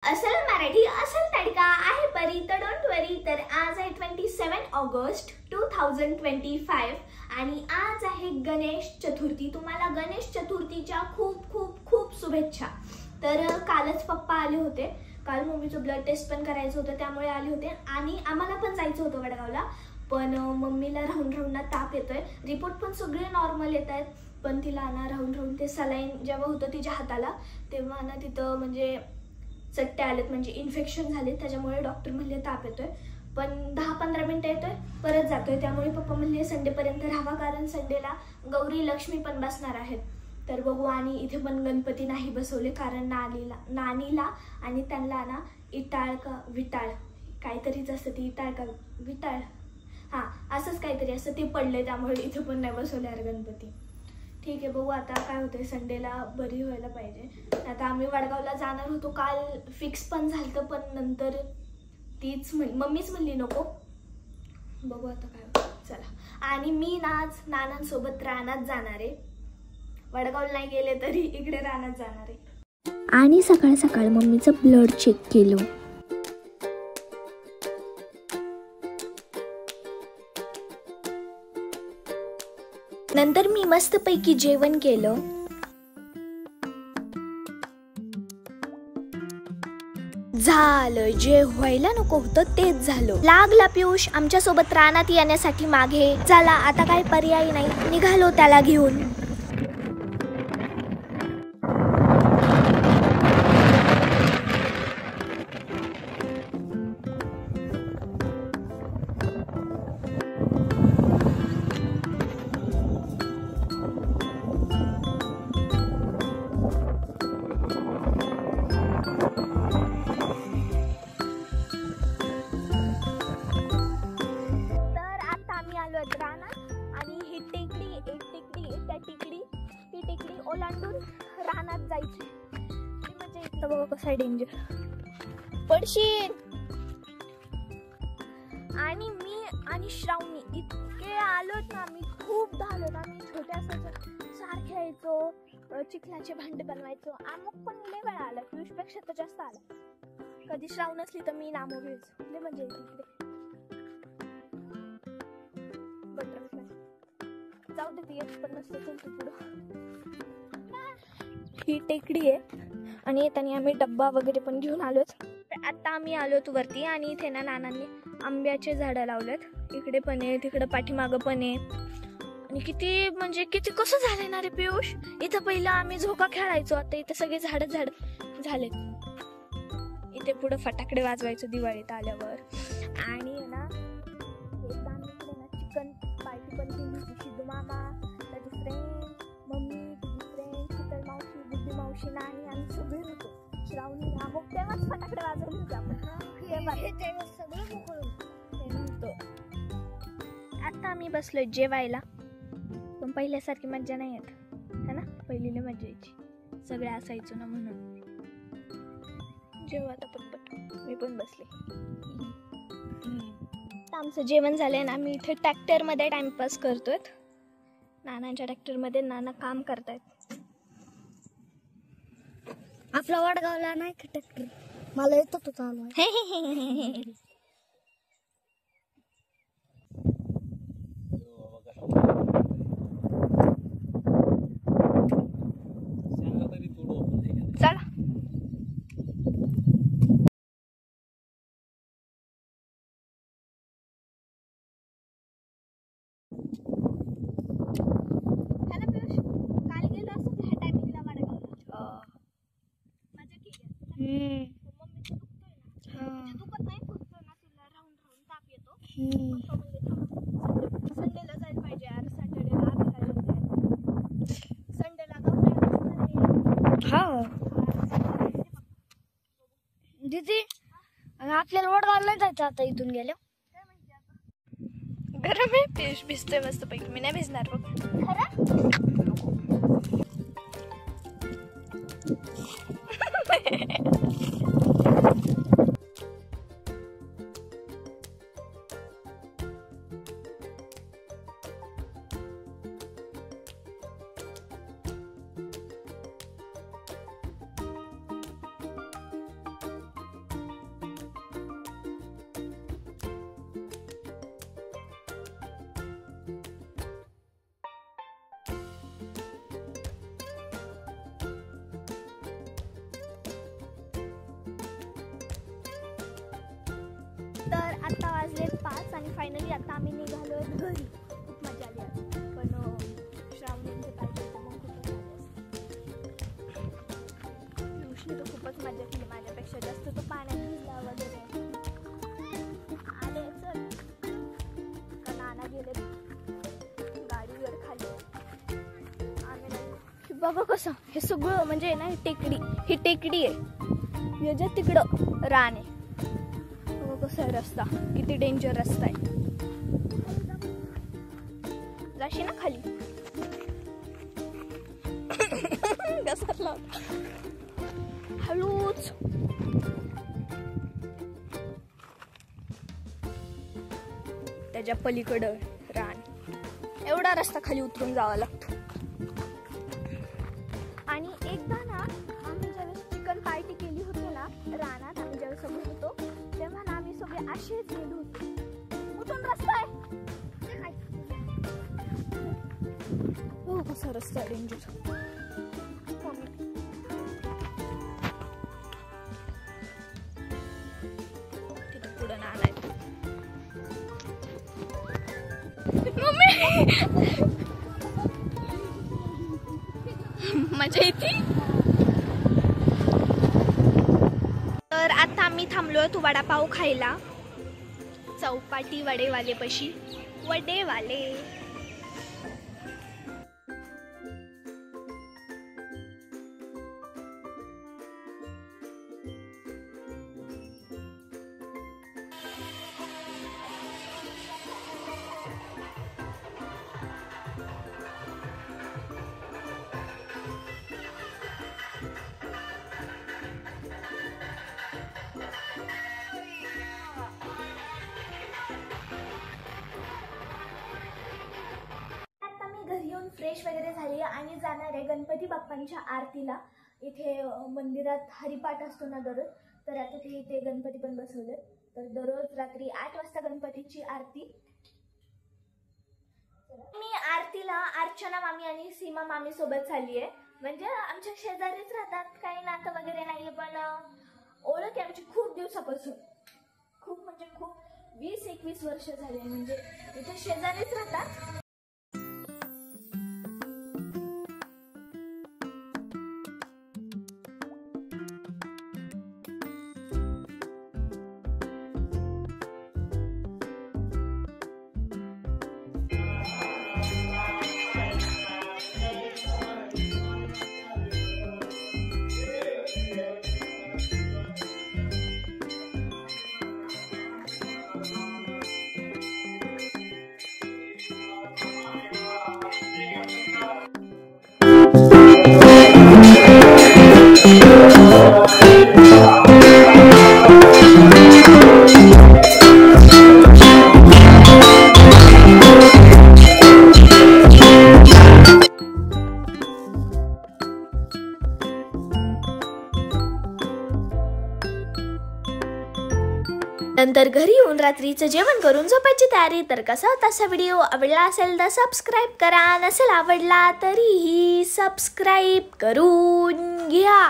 असल मराठी असल तडका आहे परी तर डोंट वरी। तर आज आहे 27 ऑगस्ट 2025 आणि आज आहे गणेश चतुर्थी। तुम्हाला गणेश चतुर्थीच्या खूप खूप खूप शुभेच्छा। तर कालच पप्पा आले होते, काल मम्मीचं ब्लड टेस्ट पण करायचं होतं त्यामुळे आले होते आणि आम्हाला पण जायचं होतं वडगावला, पण मम्मीला राहून राहून ताप येतोय। रिपोर्ट पण सगळे नॉर्मल येत आहेत, पण तिला ना राहून राहून ते सलाईन जेव्हा होतं तिच्या हाताला तेव्हा ना तिथं म्हणजे चट्टे आलेत, म्हणजे इन्फेक्शन झाले, त्याच्यामुळे डॉक्टर म्हणले ताप येतोय, पण 10-15 मिनिटं येतोय परत जातोय। त्यामुळे पप्पा म्हणले संडेपर्यंत राहावा, कारण संडेला गौरी लक्ष्मी पण बसणार आहेत। तर बघू, आणि इथे पण गणपती नाही बसवले कारण नानीला आणि त्यांना ना इटाळ का विटाळ काहीतरीच असतं, ती इटाळ का विटाळ हां असंच काहीतरी असतं, ते पडले, त्यामुळे इथे पण नाही बसवले यार गणपती। ठीक आहे, बघू आता काय होतंय, संडेला बरी व्हायला पाहिजे। आता आम्ही वडगावला जाणार होतो, काल फिक्स पण झालं, पण नंतर तीच मम्मीच म्हणली नको, बघू आता काय होतं। चला, आणि मी आज नानांसोबत रानात जाणार आहे, वडगावला नाही गेले तरी इकडे रानात जाणार आहे। आणि सकाळ सकाळ मम्मीचं ब्लड चेक केलं। नंतर मी मस्तपैकी जेवण केलं। झालं, जे व्हायला नको होतं तेच झालं। लागला पियुष आमच्या सोबत रानात येण्यासाठी मागे। चला आता काय पर्याय नाही, निघालो त्याला घेऊन। आणि ही टेकडी, एक टेकडी, त्या टेकडी, ती टेकडी ओलांडून रानात जायची, म्हणजे इथं बघा कसा डेंजर, पडशील। आणि मी आणि श्रावणी इतके आलोत ना, आम्ही खूप धावलोत। आम्ही छोट्या सारखे यायचो, चिखलाचे भांडे बनवायचो। आमोग पण लय वेळा आला, पियुषपेक्षा तर जास्त आला। कधी श्राव नसली तर मी नामो घ्यायचो, लय म्हणजे इकडे जाऊ दे, पण नसतं चलतो पुढं। ही टेकडी आहे आणि येताना आम्ही डब्बा वगैरे पण घेऊन आलोत। आता आम्ही आलोत वरती आणि इथे ना नानांनी आंब्याचे झाडं लावलेत, इकडे पण आहे, तिकडे पाठीमागं पण आहे। आणि किती म्हणजे किती कसं झालंय ना रे पियुष, इथं पहिलं आम्ही झोका खेळायचो, आता इथे सगळे झाड झालेत। इथे पुढे फटाकडे वाजवायचो दिवाळीत आल्यावर। आणि ना एकदा आम्ही इकडे ना चिकन पार्टी पण केली होती, सिद्धू मामा, त्याची फ्रेंड, मम्मी, तुझी फ्रेंड, शीतल मावशी, बुद्धी मावशी, नानी, आम्ही सगळे होतो। श्रावणी मग तेव्हाच फटाकडे वाजवले होते आपण, सगळं मोकळं। आता आम्ही बसलोय जेवायला, पण पहिल्यासारखी मज्जा नाही येत है ना, पहिलीला मज्जा यायची, सगळे असायचो ना म्हणून। जेव्हा आता पटपट मी पण बसले। आमचं जेवण झालंय ना, आम्ही इथे ट्रॅक्टरमध्ये टाइमपास करतोय, नानांच्या ट्रॅक्टरमध्ये नाना काम करतायत। आपला वडगावला नाही का ट्रॅक्टर, मला येतो तो चालवायला। चला संडेला जायला पाहिजे यार, संडेला हा दीदी, आपल्याला वडगावला नाही जायचं आता इथून गेलो। गरम आहे, पियुष भिजतोय मस्त पैकी, मी नाही भिजणार बघ तर आता वाजले 5 आणि फायनली आता आम्ही निघालो घरी. खूप मजा आली आज. पण श्रावणींचे पाहिजे मग खूपच तो खूपच मजा केली माझ्यापेक्षा जास्त. तो पाण्यात भिजला वगैरे. आले चल का नाना गेले गाडीवर खाली. आम्ही बघा कसं हे सगळं म्हणजे ना टेकडी. ही टेकडी आहे. याच्या तिकडं रान आहे. कसा आहे रस्ता. किती डेंजर रस्ता आहे. जाशी ना खाली. घसरला हळूच. त्याच्या पलीकडं रान. एवढा रस्ता खाली उतरून जावा लागतो. आणि एकदा ना आम्ही ज्यावेळेस चिकन पार्टी केली होती ना रानात, आम्ही ज्यावेळेस सगळे होतो तेव्हा ना आम्ही सगळे असेच गेलो होतो. कुठून रस्ता आहे. हो कसा रस्ता डेंजर. तिथं पुढं नाला आहे. मम्मी मजा येते. तर आता आम्ही थांबलोय तू वडापाव खायला चौपाटी वडेवाले पशी. वडेवाले घरी येऊन फ्रेश वगैरे झाली आणि जाणार आहे गणपती बाप्पांच्या आरतीला. इथे मंदिरात हरिपाठ असतो ना दररोज. तर आता ते इथे गणपती पण बसवले. तर दररोज रात्री 8 वाजता गणपतीची आरती. मी आरतीला अर्चना मामी आणि सीमा मामी सोबत झाली आहे. म्हणजे आमच्या शेजारीच राहतात. काही नातं वगैरे नाहीये पण ओळख आहे आमची खूप दिवसापासून. खूप म्हणजे खूप 20-21 वर्ष झाले. म्हणजे इथे शेजारीच राहतात. नंतर घरी येऊन रात्रीचं जेवण करून झोपायची तयारी. तर कसा होता असा व्हिडिओ. आवडला असेल तर सबस्क्राईब करा. नसेल आवडला तरीही सबस्क्राईब करून घ्या.